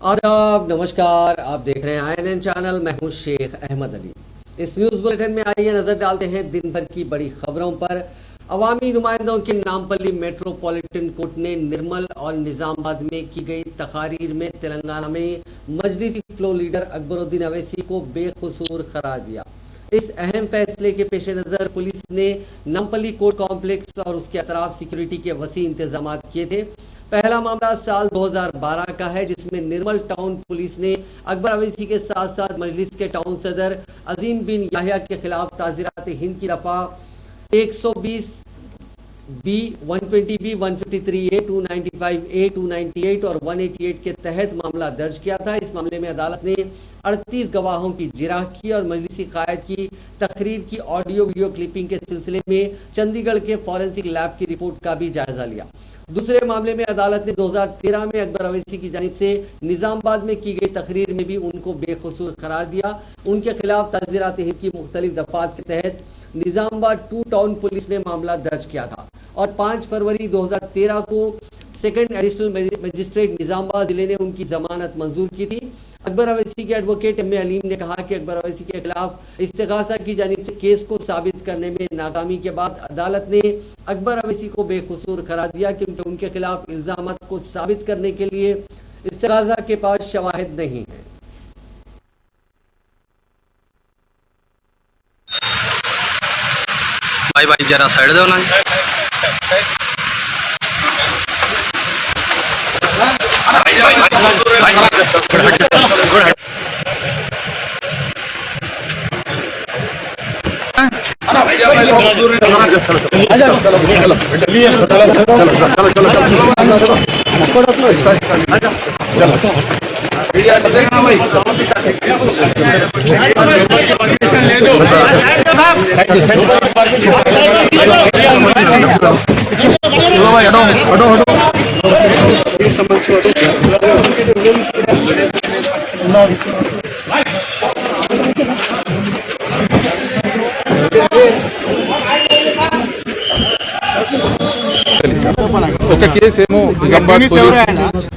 आदाब, नमस्कार। आप देख रहे हैं INN चैनल। मैं हूं शेख अहमद अली। इस न्यूज़ बुलेटिन में आइए नजर डालते हैं दिन भर की बड़ी खबरों पर। अवामी नुमाइंदों के नामपल्ली मेट्रोपॉलिटन कोर्ट ने निर्मल और निजामाबाद में की गई तकारीर में तेलंगाना में मजलिसी फ्लो लीडर अकबरुद्दीन अवैसी को बेकसूर करार दिया। इस अहम फैसले के पेश नज़र पुलिस ने नामपल्ली कोर्ट कॉम्प्लेक्स और उसके अतराफ सिक्योरिटी के वसी इंतजाम किए थे। पहला मामला साल 2012 का है, जिसमें निर्मल टाउन पुलिस ने अकबर अवैसी के साथ साथ मजलिस के टाउन सदर अजीम बिन याहिया के खिलाफ ताज़ीरात हिंद की दफा 120 बी, 120 बी, 153 ए, 295 ए, 298 और 188 के तहत मामला दर्ज किया था। इस मामले में अदालत ने 38 गवाहों की जिरह की और मजलिसी कायद की तकरीर की ऑडियो वीडियो क्लिपिंग के सिलसिले में चंडीगढ़ के फॉरेंसिक लैब की रिपोर्ट का भी जायजा लिया। दूसरे मामले में अदालत ने 2013 में अकबर अवैसी की जानिब से निजामाबाद में की गई तकरीर में भी उनको बेकसूर करार दिया। उनके खिलाफ ताज़ीरात हिंद की मुख्तलिफ दफात के तहत निजामाबाद 2 टाउन पुलिस ने मामला दर्ज किया था और 5 फरवरी 2013 को सेकंड एडिशनल मजिस्ट्रेट निजामाबाद जिले ने उनकी जमानत मंजूर की थी। अकबर अवैसी के एडवोकेट एम ए अलीम ने कहा कि अकबर अवैसी के खिलाफ इस्तिगासा की जानिब से केस को साबित करने में नाकामी के बाद अदालत ने अकबर अवैसी को बेकसूर करार दिया, क्योंकि उनके खिलाफ इल्जामात को साबित करने के लिए इस्तिगासा के पास शवाहिद नहीं है। भाई भाई जरा साइड दो ना। ఒక కేసు ఏమో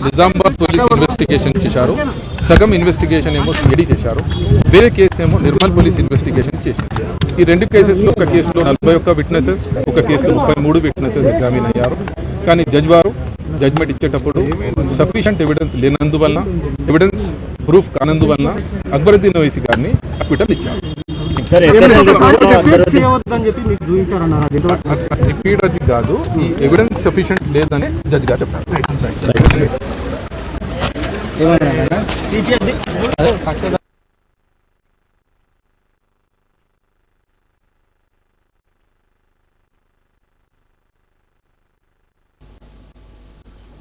నిజామాబాద్ పోలీస్ ఇన్వెస్టిగేషన్ చేశారు, సగం ఇన్వెస్టిగేషన్ ఏమో సిఐడి చేశారు, వేరే కేసు ఏమో నిర్మల్ పోలీస్ ఇన్వెస్టిగేషన్ చేసింది। ఈ రెండు కేసెస్లో ఒక కేసులో 41 విట్నెసెస్, ఒక కేసులో 33 విట్నెసెస్ ఎగ్జామిన్ అయ్యారు। కానీ జడ్జ్ వారు జడ్జ్మెంట్ ఇచ్చేటప్పుడు సఫిషియంట్ ఎవిడెన్స్ లేనందువల్ల, ఎవిడెన్స్ ప్రూఫ్ కానందువల్ల అక్బరుద్దీన్ అవైసీ గారిని అక్విటల్ ఇచ్చారు। రిపీట్ అది కాదు, ఈ ఎవిడెన్స్ సఫిషియంట్ లేదని జడ్జ్ గారు చెప్పారు।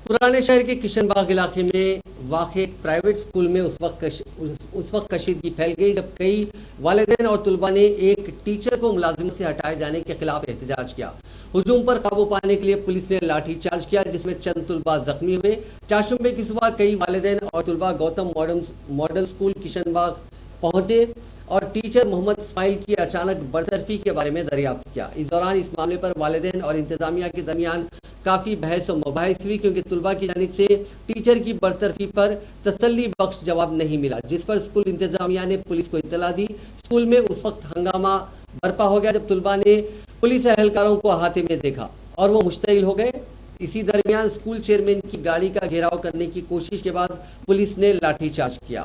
पुराने शहर के किशनबाग इलाके में वाक़े प्राइवेट स्कूल में उस वक्त कशीदगी फैल गई जब कई वालिदैन और तुलबा ने एक टीचर को मुलाजिमत से हटाए जाने के खिलाफ एहतजाज किया। हुजूम पर काबू पाने के लिए पुलिस ने लाठीचार्ज किया, जिसमें चंद तुलबा जख्मी हुए। चारशंबे की सुबह कई वालिदैन और तुलबा गौतम मॉडल स्कूल किशनबाग पहुंचे और टीचर मोहम्मद इस्माइल की अचानक बरतरफी के बारे में दरियाफ्त किया। इस दौरान इस मामले पर वालिदैन और इंतजामिया के दरमियान काफ़ी बहस और मुबाहिस हुई, क्योंकि तुलबा की जानिब से टीचर की बरतरफी पर तसल्ली बख्श जवाब नहीं मिला, जिस पर स्कूल इंतजामिया ने पुलिस को इत्तला दी। स्कूल में उस वक्त हंगामा बर्पा हो गया जब तुलबा ने पुलिस एहलकारों को अहाते में देखा और वो मुश्तइल हो गए। इसी दरमियान स्कूल चेयरमैन की गाड़ी का घेराव करने की कोशिश के बाद पुलिस ने लाठीचार्ज किया।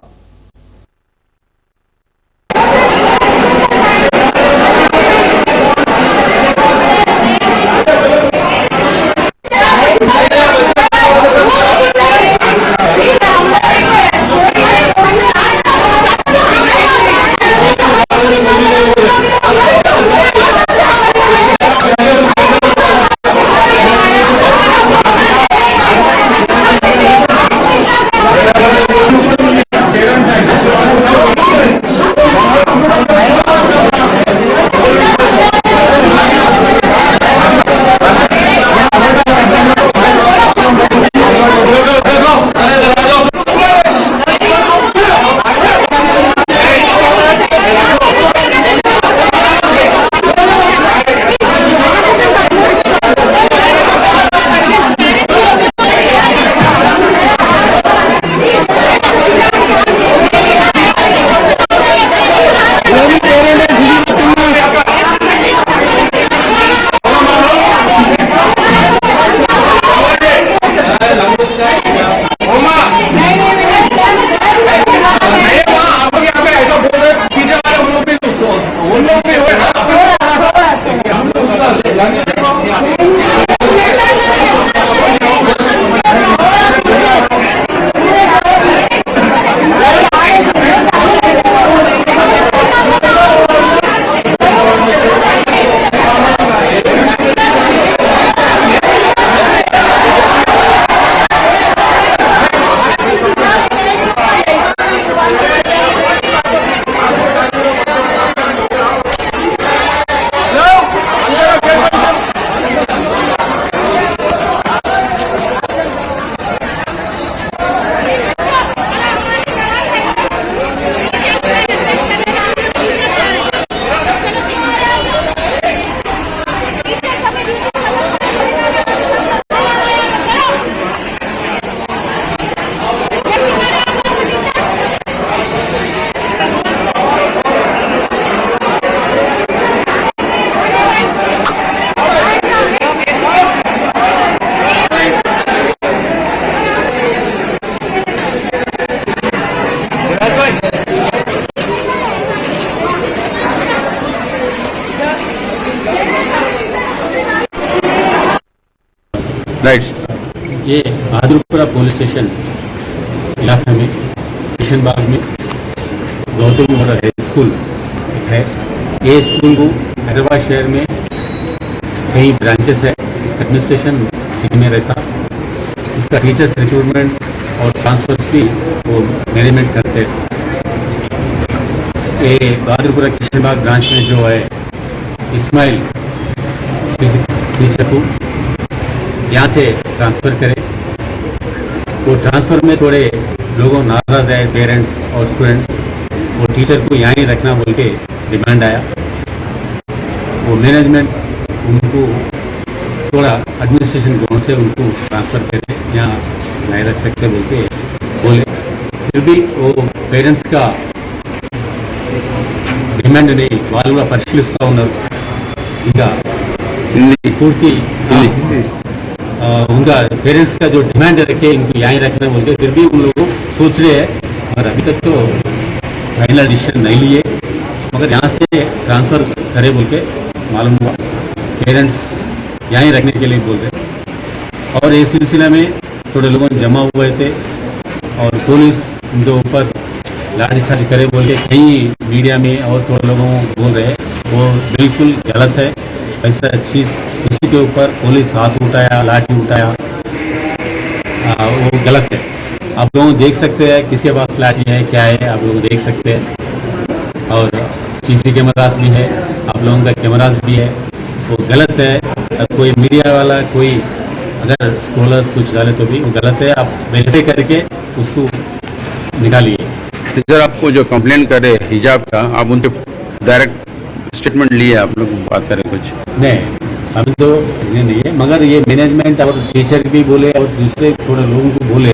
राइट। ये बहादुरपुरा पुलिस स्टेशन इलाके में किशन बाग में गौतम मोहरा हाई स्कूल है। ये स्कूल को हैदराबाद शहर में कई ब्रांचेस है। इसका एडमिनिस्ट्रेशन सिटी में रहता। इसका टीचर्स रिक्रूटमेंट और ट्रांसफर्स भी वो मैनेजमेंट करते हैं। ये बहादुरपुरा किशन बाग ब्रांच में जो है इस्माइल फिजिक्स टीचर को यहाँ से ट्रांसफ़र करें। वो ट्रांसफ़र में थोड़े लोगों नाराज़ है, पेरेंट्स और स्टूडेंट्स। वो टीचर को यहाँ ही रखना बोल के डिमांड आया। वो मैनेजमेंट उनको थोड़ा एडमिनिस्ट्रेशन ग्राउंड से उनको ट्रांसफ़र करें, यहाँ नहीं रख सकते बोल के बोले। फिर भी वो पेरेंट्स का डिमांड नहीं వాళ్ళు కూడా పరిశీలిస్తూ ఉన్నారు। ఇంకా पूर्ति उनका पेरेंट्स का जो डिमांड रखे इनको यहाँ रखना बोलते, फिर भी उन लोग सोच रहे हैं और अभी तक तो फाइनल डिसीजन नहीं लिए। मगर यहाँ से ट्रांसफ़र करे बोल के मालूम हुआ। पेरेंट्स यहाँ रखने के लिए बोल रहे और इस सिलसिला में थोड़े लोगों जमा हुए थे और पुलिस उनके ऊपर लाठीचार्ज करे बोल के कई मीडिया में और थोड़े लोगों बोल रहे हैं। वो बिल्कुल गलत है। ऐसा चीज़ किसी के ऊपर पुलिस हाथ उठाया, लाठी उठाया, वो गलत है। आप लोग देख सकते हैं किसके पास लाठी है, क्या है, आप लोग देख सकते हैं। और सीसी कैमरास भी है, आप लोगों का कैमरास भी है। वो गलत है। कोई मीडिया वाला कोई अगर स्कॉलर्स कुछ डाले तो भी वो गलत है। आप वेरीफाई करके उसको निकालिए। सर, आपको जो कंप्लेन करे हिजाब का, आप उनसे डायरेक्ट स्टेटमेंट लिए, आप लोग बात करें कुछ? नहीं, अभी तो ये नहीं है। मगर ये मैनेजमेंट और टीचर भी बोले और दूसरे थोड़े लोगों को बोले,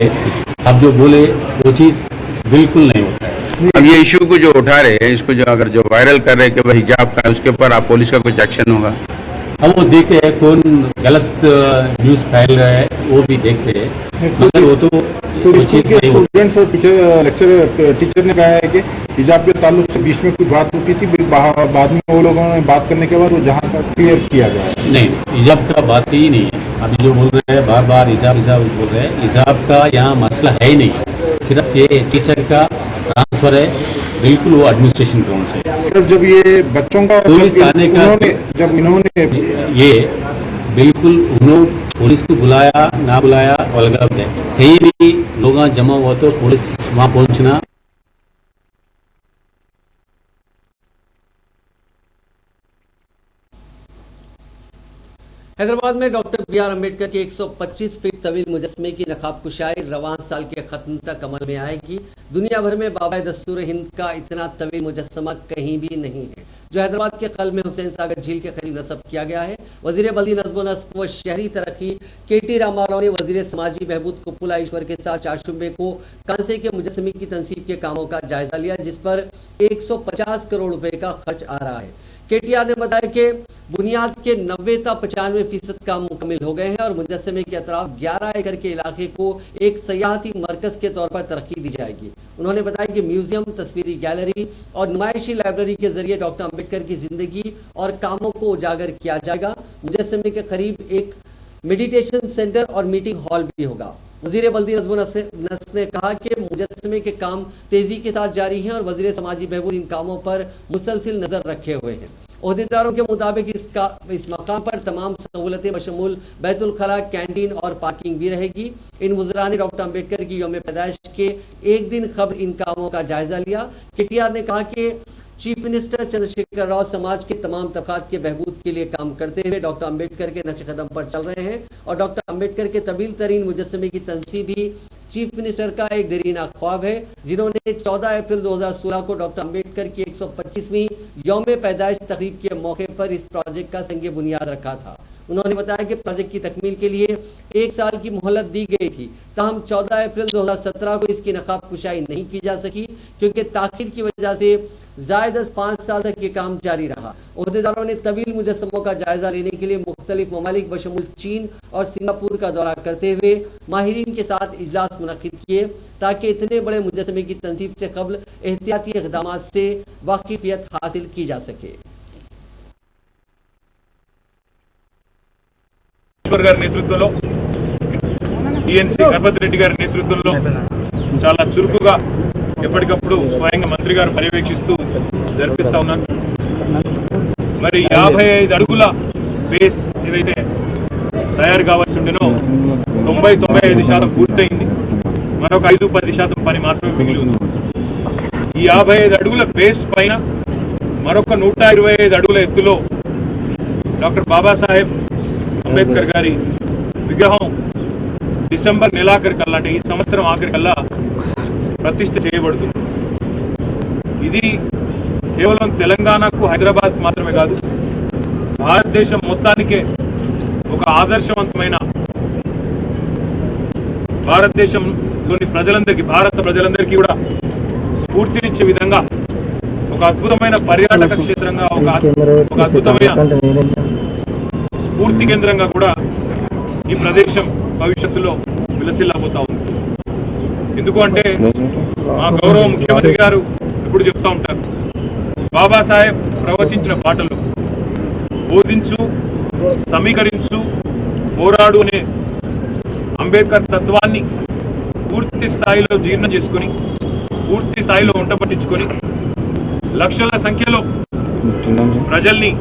अब जो बोले वो चीज़ बिल्कुल नहीं होता है। अब ये इशू को जो उठा रहे हैं, इसको जो अगर जो वायरल कर रहे हैं कि भाई हिजाब का, उसके ऊपर आप पुलिस का कुछ एक्शन होगा? अब वो देखते हैं कौन गलत न्यूज़ फैल रहा है, वो भी देखते हैं। मगर वो तो चीज़ नहीं होती। स्टूडेंट्स और टीचर ने कहा है कि हिजाब के ताल्लुक से बीच में कुछ बात होती थी, फिर बाद में वो लोगों ने बात करने के बाद वो जहाँ तक क्लियर किया गया। नहीं, हिजाब का बात ही नहीं है। अभी जो बोल रहे हैं बार बार हिजाब हिजाब बोल रहे हैं, हिजाब का यहाँ मसला है ही नहीं। सिर्फ ये टीचर का ट्रांसफ़र है, बिल्कुल वो एडमिनिस्ट्रेशन ग्राउंड से। सर, जब ये बच्चों का पुलिस आने का जब इन्होंने ये बिल्कुल उन्होंने पुलिस को बुलाया ना बुलाया अलग है। कहीं भी लोग जमा हुआ तो पुलिस वहाँ पहुँचना। हैदराबाद में डॉक्टर बी आर अम्बेडकर के 125 फीट तवील मुजस्मे की नकाब कुशाई रवान साल के खत्म तक अमल में आएगी। दुनिया भर में बाबा दस्तूर हिंद का इतना तवील मुजस्मा कहीं भी नहीं है, जो हैदराबाद के कल्ब में हुसैन सागर झील के करीब नस्ब किया गया है। वजीर बल्दी नज़्म नस्ब व शहरी तरक्की KT रामाराव ने वजीर समाजी बहबूद कुप्पुला ईश्वर के साथ चारशुम्बे को कांसे के मुजस्मे की तनसीब के कामों का जायजा लिया, जिस पर 150 करोड़ रुपए का खर्च आ रहा है। केटीआर ने बताया कि बुनियाद के 90-95% काम मुकम्मल हो गए हैं और मुजस्समे के अतराफ 11 एकड़ के इलाके को एक सयाहती मरकज के तौर पर तरक्की दी जाएगी। उन्होंने बताया कि म्यूजियम, तस्वीरी गैलरी और नुमाइशी लाइब्रेरी के जरिए डॉक्टर अम्बेडकर की जिंदगी और कामों को उजागर किया जाएगा। मुजस्समे के करीब एक मेडिटेशन सेंटर और मीटिंग हॉल भी होगा। वजीर बल्दी नज़्म नस्र ने कहा कि मुजस्समे के काम तेजी के साथ जारी हैं और वजीर समाजी बहबूद इन कामों पर मुसलसिल नजर रखे हुए हैं। ओहदेदारों के मुताबिक इस मकाम पर तमाम सहूलतें बशमूल बैतुल खला, कैंटीन और पार्किंग भी रहेगी। इन वज़रा ने डॉक्टर अम्बेडकर की यौम पैदाइश के एक दिन कबल इन कामों का जायजा लिया। केटीआर ने कहा कि चीफ मिनिस्टर चंद्रशेखर राव समाज के तमाम तबकात के बहबूद के लिए काम करते हुए डॉक्टर अम्बेडकर के नक्श कदम पर चल रहे हैं और डॉक्टर अम्बेडकर के तवील तरीन मुजस्समे की तनसीब भी चीफ मिनिस्टर का एक दरीना ख्वाब है, जिन्होंने 14 अप्रैल 2016 को डॉक्टर अम्बेडकर की 125वीं यौम पैदाइश तकरीब के मौके पर इस प्रोजेक्ट का संग बुनियाद रखा था। उन्होंने बताया कि प्रोजेक्ट की तकमील के लिए 1 साल की मोहलत दी गई थी, ताहम 14 अप्रैल 2017 को इसकी नकाब कुशाई नहीं की जा सकी क्योंकि ताखीर की वजह से ज़ायद 5 साल तक ये काम जारी रहा। ओहदेदारों ने तवील मुजस्समों का जायजा लेने के लिए मुख्तलिफ ममालिक बशमूल चीन और सिंगापुर का दौरा करते हुए माहिरीन के साथ इजलास मुनक्किद किए ताकि इतने बड़े मुजस्समे की तनसीब से कबल एहतियाती इक़दाम से वाकिफियत हासिल की जा सके। గారి నేతృత్వంలో టీఎన్సీ గణపతి రెడ్డి గారి నేతృత్వంలో చాలా చురుకుగా ఎప్పటికప్పుడు స్వయంగా మంత్రి గారు పర్యవేక్షిస్తూ జరిపిస్తా ఉన్నారు. మరి 55 అడుగుల బేస్ ఏదైతే తయారు కావాల్సి ఉండేనో 90-95% పూర్తయింది. మరొక 5-10% పని మాత్రమే మిగిలి ఉంది. ఈ 55 అడుగుల బేస్ పైన మరొక 125 అడుగుల ఎత్తులో డాక్టర్ బాబాసాహెబ్ అంబేద్కర్ గారి విగ్రహం డిసెంబర్ నెలాఖరికల్లా అంటే ఈ సంవత్సరం ఆఖరికల్లా ప్రతిష్ఠ చేయబడుతుంది. ఇది కేవలం తెలంగాణకు, హైదరాబాద్ మాత్రమే కాదు, భారతదేశం మొత్తానికే ఒక ఆదర్శవంతమైన, భారతదేశంలోని ప్రజలందరికీ, భారత ప్రజలందరికీ కూడా స్ఫూర్తినిచ్చే విధంగా ఒక అద్భుతమైన పర్యాటక క్షేత్రంగా, ఒక అద్భుతమైన స్ఫూర్తి కేంద్రంగా కూడా ఈ ప్రదేశం భవిష్యత్తులో విలసిల్లబోతా ఉంది. ఎందుకు అంటే మా గౌరవ ముఖ్యమంత్రి గారు ఎప్పుడు చెప్తా ఉంటారు, బాబాసాహెబ్ ప్రవచించిన పాటలు బోధించు, సమీకరించు, పోరాడు అనే అంబేద్కర్ తత్వాన్ని పూర్తి స్థాయిలో జీర్ణం చేసుకొని, పూర్తి స్థాయిలో వంట పట్టించుకొని, లక్షల సంఖ్యలో ప్రజల్ని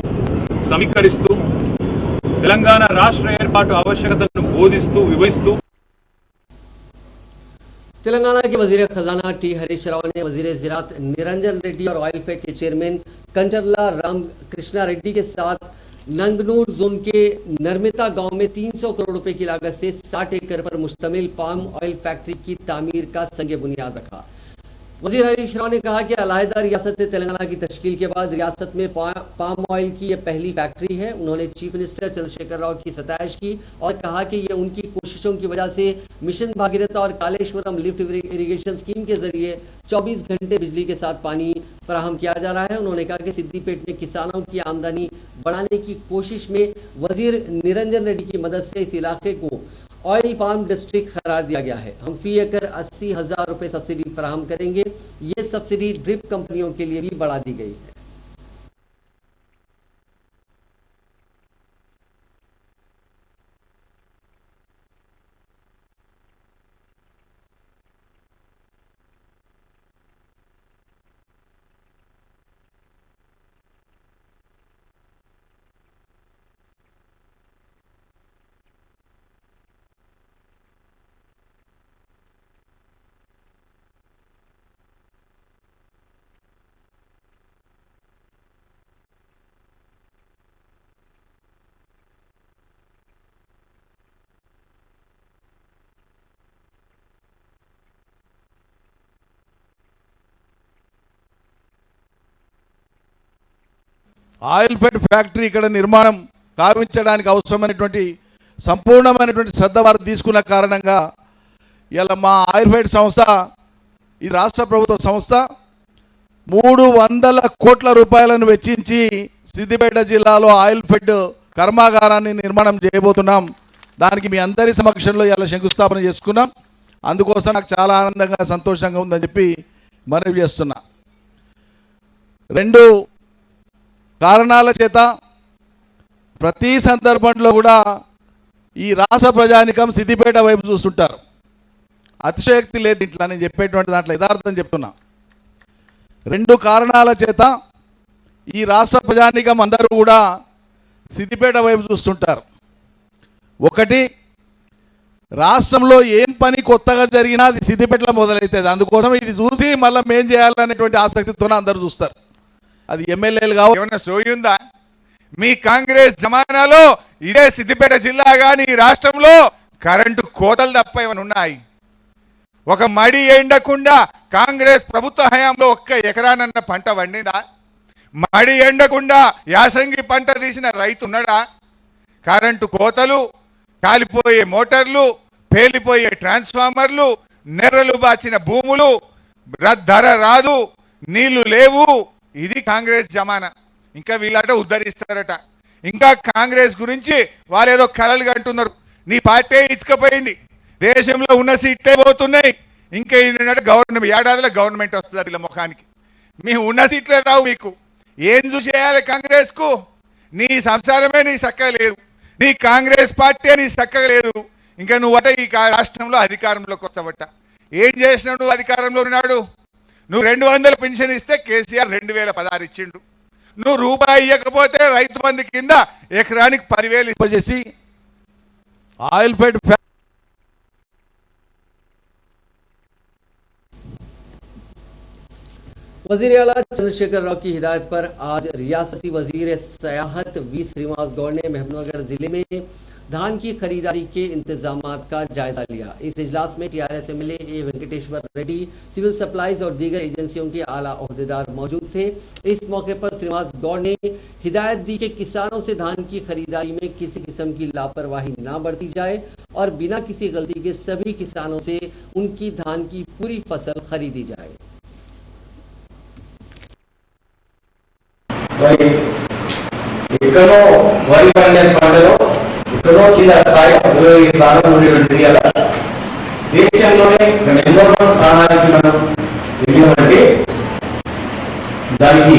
సమీకరిస్తూ తెలంగాణ రాష్ట్ర ఏర్పాటు आवश्यकता బోధిస్తూ వివరిస్తూ तेलंगाना के वजीर खजाना टी हरीश राव ने वजीर ज़राअत निरंजन रेड्डी और ऑयल फेड के चेयरमैन कंचरला राम कृष्णा रेड्डी के साथ नंगनूर जोन के नर्मिता गांव में 300 करोड़ रुपए की लागत से 60 एकड़ पर मुश्तमिल पाम ऑयल फैक्ट्री की तामीर का संग बुनियाद रखा। वजीर हरीश राव ने कहा कि अलहदा रियासत तेलंगाना की तश्कील के बाद रियासत में पाम ऑयल की यह पहली फैक्ट्री है। उन्होंने चीफ मिनिस्टर चंद्रशेखर राव की सताइश की और कहा कि ये उनकी कोशिशों की वजह से मिशन भागीरथ और कालेश्वरम लिफ्ट इरिगेशन स्कीम के जरिए 24 घंटे बिजली के साथ पानी फराहम किया जा रहा है। उन्होंने कहा कि सिद्दीपेट में किसानों की आमदनी बढ़ाने की कोशिश में वजीर निरंजन रेड्डी की मदद से इस इलाके को ऑयल पाम डिस्ट्रिक्ट करार दिया गया है। हम फी एकड़ 80,000 रुपए सब्सिडी फराहम करेंगे। ये सब्सिडी ड्रिप कंपनियों के लिए भी बढ़ा दी गई है। ఆయిల్ ఫెడ్ ఫ్యాక్టరీ ఇక్కడ నిర్మాణం కావించడానికి అవసరమైనటువంటి సంపూర్ణమైనటువంటి శ్రద్ధ వారు తీసుకున్న కారణంగా ఇలా మా ఆయిల్ ఫెడ్ సంస్థ, ఈ రాష్ట్ర ప్రభుత్వ సంస్థ 300 కోట్ల రూపాయలను వెచ్చించి సిద్దిపేట జిల్లాలో ఆయిల్ ఫెడ్ కర్మాగారాన్ని నిర్మాణం చేయబోతున్నాం. దానికి మీ అందరి సమక్షంలో ఇలా శంకుస్థాపన చేసుకున్నాం. అందుకోసం నాకు చాలా ఆనందంగా సంతోషంగా ఉందని చెప్పి మనవి చేస్తున్నా. 2 కారణాల చేత ప్రతి సందర్భంలో కూడా ఈ రాష్ట్ర ప్రజానికం సిద్దిపేట వైపు చూస్తుంటారు. అతిశయోక్తి లేదు ఇట్లా నేను చెప్పేటువంటి దాంట్లో యథార్థం చెప్తున్నా. 2 కారణాల చేత ఈ రాష్ట్ర ప్రజానికం అందరూ కూడా సిద్దిపేట వైపు చూస్తుంటారు. ఒకటి, రాష్ట్రంలో ఏం పని కొత్తగా జరిగినా అది సిద్దిపేటలో మొదలవుతుంది. అందుకోసం ఇది చూసి మళ్ళీ మేం చేయాలనేటువంటి ఆసక్తితోనే అందరూ చూస్తారు. అది ఎమ్మెల్యేలు కావు. ఏమన్నా సోయుందా? మీ కాంగ్రెస్ జమానాలో ఇదే సిద్దిపేట జిల్లా కానీ రాష్ట్రంలో కరెంటు కోతలు తప్ప ఏమైనా ఉన్నాయి? ఒక మడి ఎండకుండా కాంగ్రెస్ ప్రభుత్వ హయాంలో 1 ఎకరానన్న పంట వండిందా? మడి ఎండకుండా యాసంగి పంట తీసిన రైతు ఉన్నాడా? కరెంటు కోతలు, కాలిపోయే మోటార్లు, పేలిపోయే ట్రాన్స్ఫార్మర్లు, నెర్రలు బాచిన భూములు, ధర రాదు, నీళ్లు లేవు. ఇది కాంగ్రెస్ జమానా. ఇంకా వీళ్ళట ఉద్ధరిస్తారట. ఇంకా కాంగ్రెస్ గురించి వాళ్ళేదో కలలు కంటున్నారు. నీ పార్టీ ఇచ్చుకపోయింది, దేశంలో ఉన్న సీట్లే పోతున్నాయి. ఇంకా ఏంటంటే గవర్నమెంట్ ఏడాదిలో గవర్నమెంట్ వస్తుంది వీళ్ళ ముఖానికి. మీ ఉన్న సీట్లే రావు. మీకు ఏం చూసేయాలి కాంగ్రెస్ కు? నీ సంసారమే నీ చక్కగా లేదు, నీ కాంగ్రెస్ పార్టీ నీ చక్కగా లేదు. ఇంకా నువ్వట ఈ రాష్ట్రంలో అధికారంలోకి వస్తావట. ఏం చేసినావు నువ్వు అధికారంలో ఉన్నాడు? నువ్వు 200 పెన్షన్ ఇస్తే కేసీఆర్ 2016 ఇచ్చిండు. నువ్వు రూపాయి ఇవ్వకపోతే రైతు బంధు కింద ఎకరానికి 10,000 చేసి ఆయిల్ ఫెడ్ वजीर आला चंद्रशेखर राव की हिदायत पर आज रियासती वजीर सयाहत वी श्रीनिवास गौड़ ने महबूबनगर जिले में धान की खरीदारी के इंतजामात का जायजा लिया। इस इजलास में टीआरएस एमएलए ए वेंकटेश्वर रेड्डी, सिविल सप्लाईज और दीगर एजेंसियों के आला ओहदेदार मौजूद थे। इस मौके पर श्रीनिवास गौड़ ने हिदायत दी कि किसानों से धान की खरीदारी में किसी किस्म की लापरवाही न बरती जाए और बिना किसी गलती के सभी किसानों से उनकी धान की पूरी फसल खरीदी जाए। ఎక్కడో వరి పండే పంటలో ఎక్కడో కింద స్థాయి 20 స్థానం ఉండేటువంటిది. అలా దేశంలోనే నెంబర్ 1 స్థానానికి మనం వెళ్ళామంటే దానికి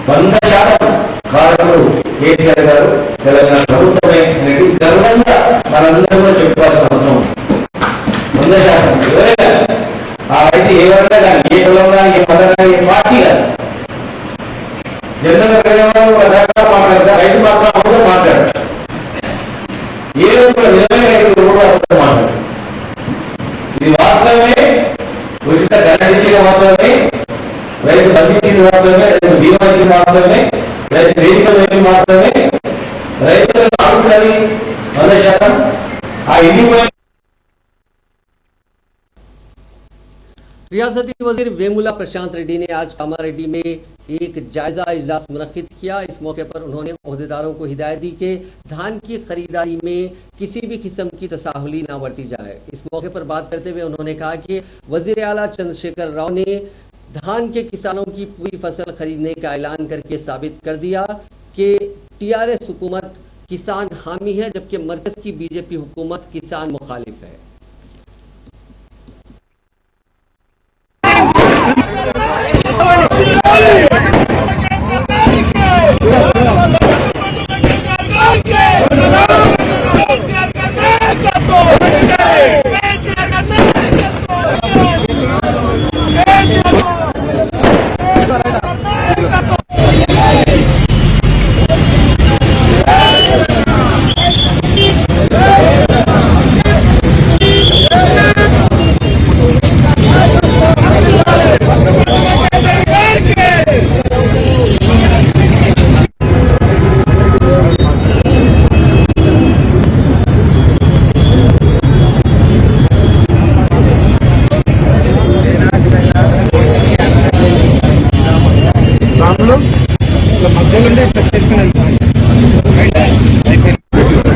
100% కారణులు కేసీఆర్ గారు, తెలంగాణ ప్రభుత్వమే అనేది గర్వంగా మనందరం కూడా చెప్పుకోవాల్సిన అవసరం ఉంది. 100% ఎవరైనా ఆ రైతు ఏమన్నా కానీ, ఏ కులం కానీ, ఏ మతం కానీ, ఏ పార్టీ కానీ జనరల్గా మాట్లాడతారు, రైతు మాత్రం అప్పుడు మాట్లాడారు. ఏ రోజు నిజమైన రైతులు కూడా అప్పుడు మాట్లాడారు. ఇది వాస్తవమే. ఉచిత ధర ఇచ్చిన వాస్తవమే, రైతు బంధించిన వాస్తవమే, రైతు బీమా ఇచ్చిన వాస్తవమే, రైతు వేదికలు వెళ్ళిన వాస్తవమే. రైతులను ఆడుతున్నది 100%. ఆ ఇండిపోయిన रियासती वजीर वेमुला प्रशांत रेड्डी ने आज कामारेड्डी में एक जायजा इजलास मुनक्किद किया। इस मौके पर उन्होंने ओहदेदारों को हिदायत दी कि धान की खरीदारी में किसी भी किस्म की तसाहुली न बरती जाए। इस मौके पर बात करते हुए उन्होंने कहा कि वजीर आला चंद्रशेखर राव ने धान के किसानों की पूरी फसल खरीदने का ऐलान करके साबित कर दिया कि टीआरएस हुकूमत किसान हामी है, जबकि मरकज की बीजेपी हुकूमत किसान मुखालिफ है।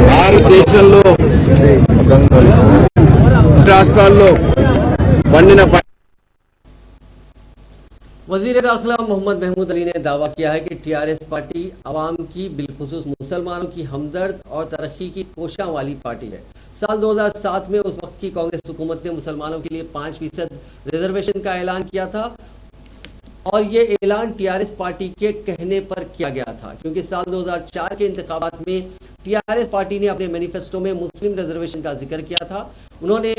భారతదేశంలో రాష్ట్రాల్లో పండిన वजीर दाखिला मोहम्मद महमूद अली ने दावा किया है कि टीआरएस पार्टी अवाम की बिलखुसूस मुसलमानों की हमदर्द और तरक्की की कोशिश वाली पार्टी है। साल 2007 में उस वक्त की कांग्रेस हुकूमत ने मुसलमानों के लिए 5% रिजर्वेशन का ऐलान किया था और ये ऐलान टीआरएस पार्टी के कहने पर किया गया था, क्योंकि साल 2004 के इंतखाबात में टीआरएस पार्टी ने अपने मैनिफेस्टो में मुस्लिम रिजर्वेशन का जिक्र किया था। उन्होंने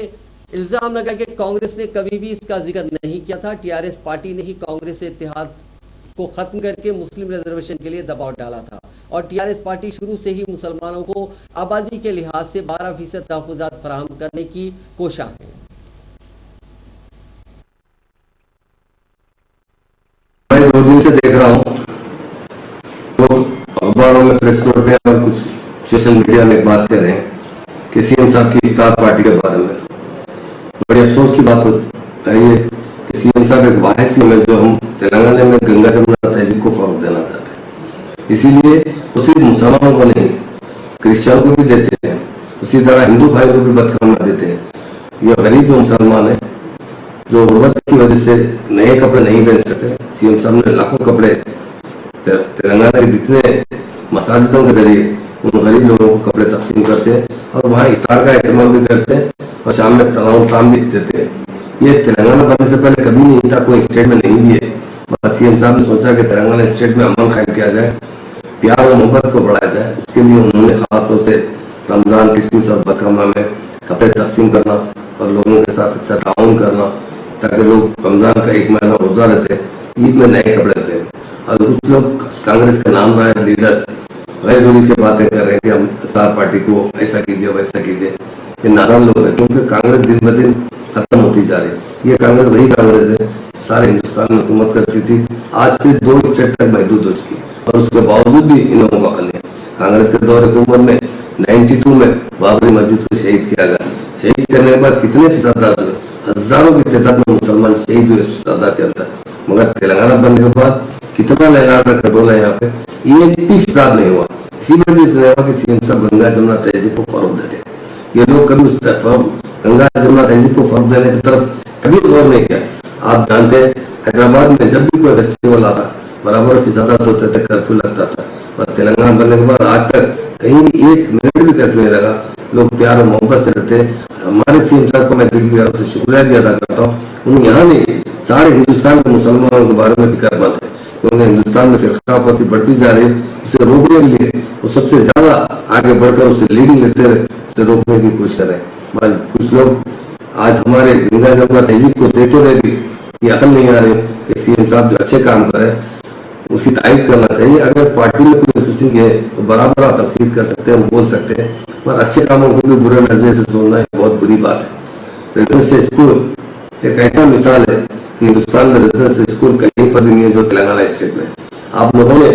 इल्जाम लगाया कि कांग्रेस ने कभी भी इसका जिक्र नहीं किया था। टीआरएस पार्टी ने ही कांग्रेस से इत्तेहाद को खत्म करके मुस्लिम रिजर्वेशन के लिए दबाव डाला था और टीआरएस पार्टी शुरू से ही मुसलमानों को आबादी के लिहाज से 12% तहफुजात फराहम करने की कोशिश है। मैं 2 दिन से देख रहा हूँ लोग अखबारों में, प्रेस नोट में और कुछ सोशल मीडिया में बात कर रहे हैं कि सीएम साहब की इफ्तार पार्टी के बारे में। बड़ी अफसोस की बात है ये कि सीएम साहब एक वाहिद सीएम है जो हम तेलंगाना में गंगा जमुना तहजीब को फरोग देना चाहते हैं। इसीलिए वो सिर्फ मुसलमानों को नहीं, क्रिश्चियन को भी देते हैं, उसी तरह हिंदू भाई को भी बदखाना देते हैं। ये गरीब जो मुसलमान है जो गुर्बत की वजह से नए कपड़े नहीं पहन सकते, सीएम साहब ने लाखों कपड़े तेलंगाना के जितने मसाजिदों के जरिए उन गरीब लोगों को कपड़े तकसीम करते हैं और वहाँ इफ्तार का एहतमाम भी करते हैं और शाम में तनाव शाम भी देते हैं। ये तेलंगाना बनने से पहले कभी नहीं था, कोई स्टेट में नहीं भी है। बस सीएम साहब ने सोचा कि तेलंगाना स्टेट में अमन कायम किया जाए, प्यार और मोहब्बत को बढ़ाया जाए। उसके लिए उन्होंने खास तौर से रमजान, क्रिसमस और बकरमा में कपड़े तकसीम करना और लोगों के साथ अच्छा ताउन करना ताकि लोग रमजान का 1 महीना रोजा रहते, ईद में नए कपड़े रहते हैं। और कुछ लोग कांग्रेस के नाम में लीडर्स गैर जरूरी की बातें कर रहे हैं कि हम इफ्तार पार्टी को ऐसा कीजिए वैसा कीजिए। ये नाराज लोग हैं क्योंकि कांग्रेस दिन ब दिन खत्म होती जा रही है। ये कांग्रेस वही कांग्रेस है सारे हिंदुस्तान में हुकूमत करती थी, आज से 2 स्टेट तक महदूद हो चुकी और उसके बावजूद भी इन लोगों का खल है। कांग्रेस के दौर हुकूमत में 92 में बाबरी मस्जिद को शहीद किया गया। शहीद करने के बाद कितने फीसदार हुए, हजारों की तादाद में मुसलमान शहीद हुए फीसदार के अंदर। मगर तेलंगाना बनने के बाद कितना लैंड कंट्रोल है यहाँ पे, एक भी फीसद नहीं हुआ। इसी वजह से हुआ कि सीएम साहब गंगा जमुना तहजीब को फरोग देते। ये लोग कभी उस गंगा जमुना तहजीब को फरोग देने की तरफ कभी गौर नहीं किया। आप जानते हैं हैदराबाद में जब भी कोई फेस्टिवल आता बराबर फीसदात होते थे, कर्फ्यू लगता था। और तेलंगाना बनने के बाद आज तक कहीं 1 मिनट भी कर्फ्यू नहीं लगा। लोग प्यार और मोहब्बत से रहते। हमारे सीएम साहब को मैं दिल की तरफ से शुक्रिया भी अदा करता हूँ। उन्हें यहाँ नहीं सारे हिंदुस्तान के मुसलमानों के बारे में फिक्रमंद है, क्योंकि हिंदुस्तान में फिरकापरस्ती बढ़ती जा रही है। उसे रोकने के लिए वो सबसे ज्यादा आगे बढ़कर उसे लीडिंग लेते हुए उसे रोकने की कोशिश कर रहे हैं। कुछ लोग आज हमारे गंगा जमुना तहजीब को देते रहे भी ये अकल नहीं आ रही कि सीएम साहब जो अच्छे काम करे उसी तारीफ करना चाहिए। अगर पार्टी में कोई किसी है तो बराबर आप तनकीद कर सकते हैं, बोल सकते हैं, पर अच्छे कामों को भी बुरे नजरिए से सुनना बहुत बुरी बात है। रेजिडेंशियल स्कूल एक ऐसा मिसाल है कि हिंदुस्तान में रेजिडेंशियल स्कूल कहीं पर भी नहीं है जो तेलंगाना स्टेट में। आप लोगों ने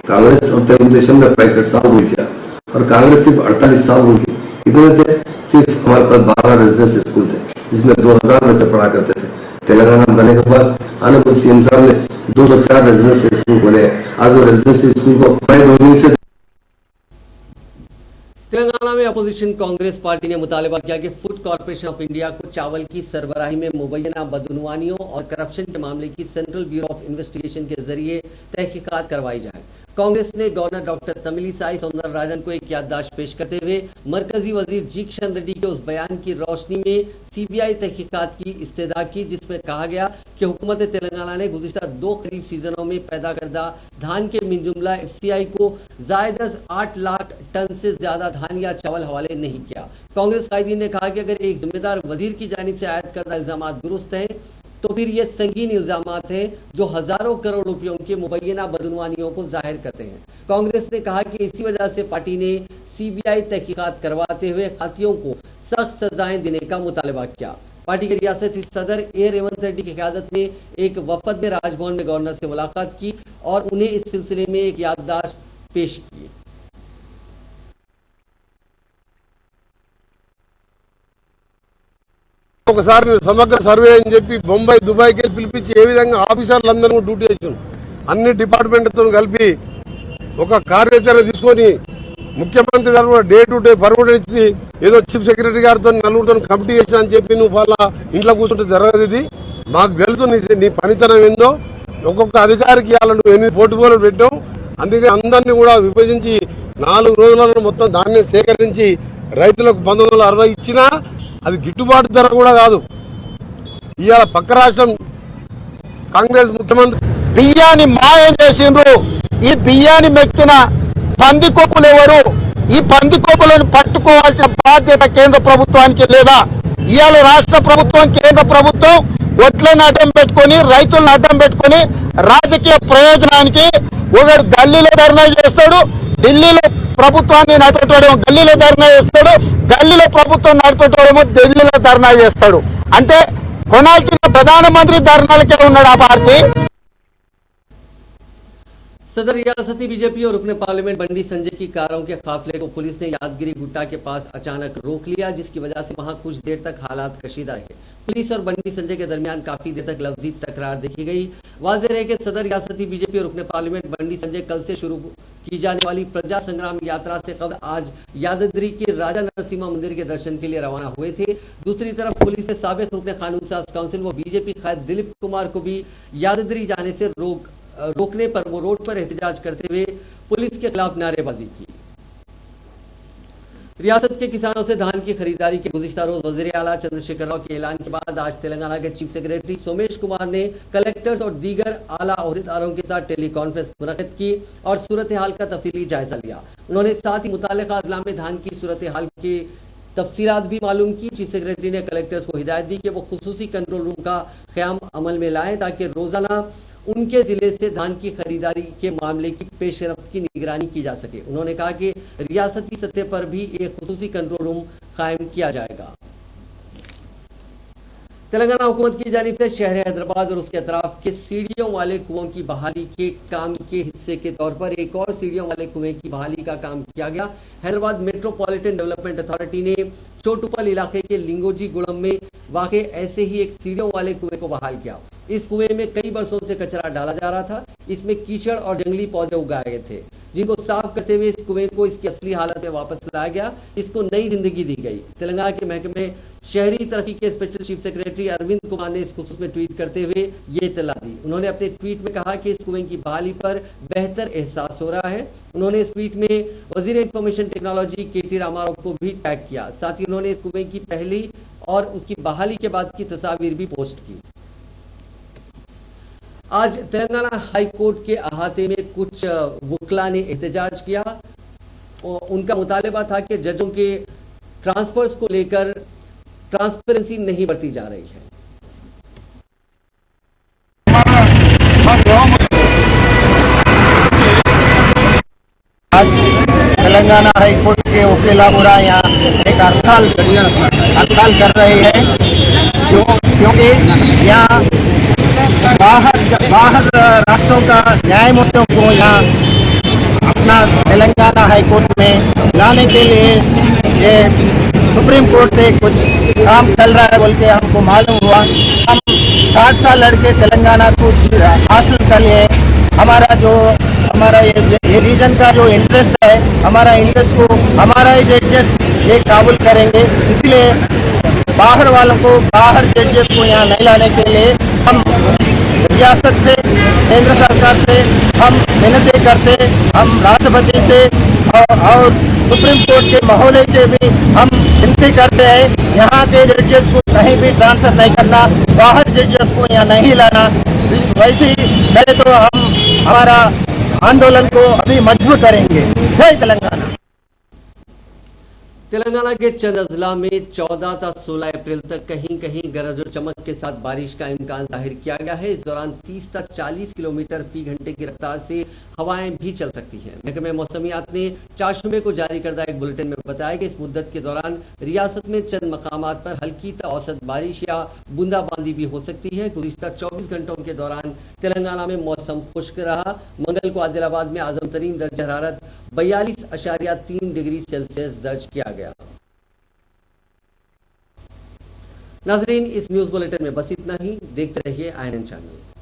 कांग्रेस और तेलुगु देशम में 65 साल रूल किया और कांग्रेस सिर्फ 48 साल रूल की। कितने थे? सिर्फ हमारे पास 12 रेजिडेंशियल स्कूल थे जिसमें 2000 बच्चे पढ़ा करते थे। तेलंगाना बनने के बाद आने कुछ सीएम साहब ने 204 रेजिडेंशियल स्कूल खोले। आज वो रेजिडेंशियल स्कूल को 2 दिन से तेलंगाना में अपोजिशन कांग्रेस पार्टी ने मुतालबा किया कि फूड कॉर्पोरेशन ऑफ इंडिया को चावल की सरबराही में मुबैना बदनवानियों और करप्शन के मामले की सेंट्रल ब्यूरो ऑफ इन्वेस्टिगेशन के जरिए तहकीकात करवाई जाए। कांग्रेस ने गवर्नर डॉक्टर तमिलिसाई सौंदरराजन को एक याददाश्त पेश करते हुए मरकजी वजीर जी किशन रेड्डी के उस बयान की रोशनी में सीबीआई तहकीकात की इस्तदा की जिसमें कहा गया कि हुकूमत तेलंगाना ने गुज़िश्ता 2 खरीफ सीजनों में पैदा करदा धान के मिन जुमला FCI को ज़ायदा 8 लाख टन से ज्यादा धान या चावल हवाले नहीं किया। कांग्रेस कायदीन ने कहा कि अगर एक जिम्मेदार वजीर की जानिब से आयद करदा इल्जाम दुरुस्त हैं तो फिर ये संगीन इल्जामात हैं जो हजारों करोड़ रुपयों के मुबैना बदनवानियों को जाहिर करते हैं। कांग्रेस ने कहा कि इसी वजह से पार्टी ने सीबीआई तहकीकात करवाते हुए खातियों को सख्त सजाएं देने का मुतालबा किया। पार्टी के रियासती सदर ए रेवंत रेड्डी की क़यादत में एक वफद ने राजभवन में गवर्नर से मुलाकात की और उन्हें इस सिलसिले में एक याददाश्त पेश की। ఒకసారి సమగ్ర సర్వే అని చెప్పి బొంబాయి దుబాయ్కి పిలిపించి ఏ విధంగా ఆఫీసర్లందరూ డ్యూటీ చేసాం అన్ని డిపార్ట్మెంట్తో కలిపి ఒక కార్యాచరణ తీసుకొని ముఖ్యమంత్రి గారు కూడా డే టు డే పర్మిషన్ ఇచ్చి ఏదో చీఫ్ సెక్రటరీ గారితో నలుగురితో కమిటీ చేసిన అని చెప్పి నువ్వు వాళ్ళ ఇంట్లో కూర్చుంటే జరగదు. ఇది మాకు తెలుసు నీ పనితనం ఏందో. ఒక్కొక్క అధికారికి ఇవాళ నువ్వు 8 పోర్టుఫోలియోలు పెట్టావు. అందుకే అందరినీ కూడా విభజించి 4 రోజులలో మొత్తం ధాన్యం సేకరించి రైతులకు 1960 ఇచ్చినా అది గిట్టుబాటు ధర కూడా కాదు. ఇవాళ పక్క రాష్ట్రం కాంగ్రెస్ ముఖ్యమంత్రి బియ్యాన్ని మాయం చేసిండ్రు. ఈ బియ్యాన్ని మెక్కిన పందికొక్కులు ఎవరు? ఈ పందికొక్కులను పట్టుకోవాల్సిన బాధ్యత కేంద్ర ప్రభుత్వానికి లేదా? ఇవాళ రాష్ట్ర ప్రభుత్వం, కేంద్ర ప్రభుత్వం ఒట్లను అడ్డం పెట్టుకొని, రైతులను అడ్డం పెట్టుకొని రాజకీయ ప్రయోజనానికి ఒకడు గల్లీలో ధర్నా చేస్తాడు, ఢిల్లీలో ప్రభుత్వాన్ని నడిపేటోడేమో గల్లీలో ధర్నా చేస్తాడు, గల్లీలో ప్రభుత్వం నడిపేటోడేమో ఢిల్లీలో ధర్నా చేస్తాడు. అంటే కొనాల్సిన ప్రధానమంత్రి ధర్నాలకే ఉన్నాడు ఆ పార్టీ. सदर रियासती बीजेपी और रुकने पार्लियामेंट बंडी संजय की कारों के काफिले को पुलिस ने यादगिरी गुट्टा के पास अचानक रोक लिया, जिसकी वजह से वहां कुछ देर तक हालात कशीदा रहे। पुलिस और बंडी संजय के दरमियान काफी देर तक लफ्जी तकरार देखी गई। वाज़ेह रहे कि सदर रियासती बीजेपी और रुकने पार्लियामेंट बंडी संजय कल से शुरू की जाने वाली प्रजा संग्राम यात्रा से कबल आज यादगिरी के राजा नरसिम्हा मंदिर के दर्शन के लिए रवाना हुए थे। दूसरी तरफ पुलिस ने साबिक रुकने कानून साज काउंसिल व बीजेपी कायद दिलीप कुमार को भी यादगिरी जाने से रोकने पर वो रोड पर एहतजाज करते हुए पुलिस के खिलाफ नारेबाजी की। रियासत के किसानों से धान की खरीदारी के गुज़िश्ता रोज वज़ीर आला चंद्रशेखर राव के ऐलान के बाद आज तेलंगाना के चीफ सेक्रेटरी सोमेश कुमार ने कलेक्टर्स और दीगर आला ओहदेदारों के साथ टेली कॉन्फ्रेंस मुनक़िद की और सूरत हाल का तफसीली जायजा लिया। उन्होंने साथ ही मुताल्लिक़ा अज़ला में धान की सूरत हाल के तफसीलात भी मालूम की। चीफ सेक्रेटरी ने कलेक्टर्स को हिदायत दी कि वो खुसूसी कंट्रोल रूम का क़याम अमल में लाएं ताकि रोजाना उनके जिले से धान की खरीदारी के मामले की पेशरफ्त की निगरानी की जा सके। उन्होंने कहा कि रियासती सतह पर भी एक खुसूसी कंट्रोल रूम कायम किया जाएगा। तेलंगाना हुकूमत की जानिब से शहर हैदराबाद और उसके अतराफ के सीढ़ियों वाले कुओं की बहाली के काम के हिस्से के तौर पर एक और सीढ़ियों वाले कुएं की बहाली का काम किया गया। हैदराबाद मेट्रोपॉलिटन डेवलपमेंट अथॉरिटी ने चोटुपल इलाके के लिंगोजी गुड़म में वाक़े ऐसे ही एक सीढ़ियों वाले कुएं को बहाल किया। इस कुएं में कई बरसों से कचरा डाला जा रहा था। इसमें कीचड़ और जंगली पौधे उगाए गए थे, जिनको साफ करते हुए इस कुएं को इसकी असली हालत में वापस लाया गया। इसको नई जिंदगी दी गई। तेलंगाना के महकमे शहरी तरक्की के special chief secretary Arvind Kumar ने इस खुसूस में ट्वीट करते हुए ये इत्तला दी। उन्होंने अपने ट्वीट में कहा कि इस कुएं की बहाली पर बेहतर एहसास हो रहा है। उन्होंने इस ट्वीट में वजीर इंफॉर्मेशन टेक्नोलॉजी KT रामाराव को भी टैग किया। साथ ही उन्होंने इस कुएं की पहली और उसकी बहाली के बाद की तस्वीर भी पोस्ट की। आज तेलंगाना हाई कोर्ट के अहाते में कुछ वकला ने एहतजाज किया। उनका मुतालबा था कि जजों के ट्रांसफर्स को लेकर ट्रांसपेरेंसी नहीं बरती जा रही है। आज तेलंगाना हाई कोर्ट के वकीला बुरा यहाँ एक हड़ताल कर रहे हैं, क्योंकि यहाँ बाहर राष्ट्रों का न्यायमूर्तियों को यहाँ अपना तेलंगाना हाई कोर्ट में लाने के लिए ये सुप्रीम कोर्ट से कुछ काम चल रहा है बोल के हमको मालूम हुआ। हम 60 साल लड़के तेलंगाना को हासिल कर लिए। हमारा ये रीजन का जो इंटरेस्ट है, हमारा इंटरेस्ट को हमारा ही जजेस ये काबुल करेंगे। इसलिए बाहर वालों को, बाहर जजेस को यहाँ नहीं लाने के लिए हम रियासत से, केंद्र सरकार से हम विनती करते, हम राष्ट्रपति से और सुप्रीम कोर्ट के महोदय से भी हम विनती करते हैं, यहाँ के जजेस को कहीं भी ट्रांसफर नहीं करना, बाहर जजेस को यहाँ नहीं लाना। वैसे ही पहले तो हम हमारा आंदोलन को अभी मजबूत करेंगे। जय तेलंगाना। तेलंगाना के चंद अजला में 14 से 16 अप्रैल तक कहीं कहीं गरज और चमक के साथ बारिश का इम्कान जाहिर किया गया है। इस दौरान 30 से 40 किलोमीटर फी घंटे की रफ्तार से हवाएं भी चल सकती हैं। महकमे मौसमियात ने 4 शुबे को जारी करदा एक बुलेटिन में बताया कि इस मुद्दत के दौरान रियासत में चंद मकामात पर हल्की ता औसत बारिश या बूंदाबांदी भी हो सकती है। गुज़िश्ता 24 घंटों के दौरान तेलंगाना में मौसम खुश्क रहा। मंगल को आदिलाबाद में आजम तरीन दर्ज हरारत 42.3 डिग्री सेल्सियस दर्ज किया गया। नाज़रीन, इस न्यूज़ बुलेटिन में बस इतना ही। देखते रहिए INN चैनल।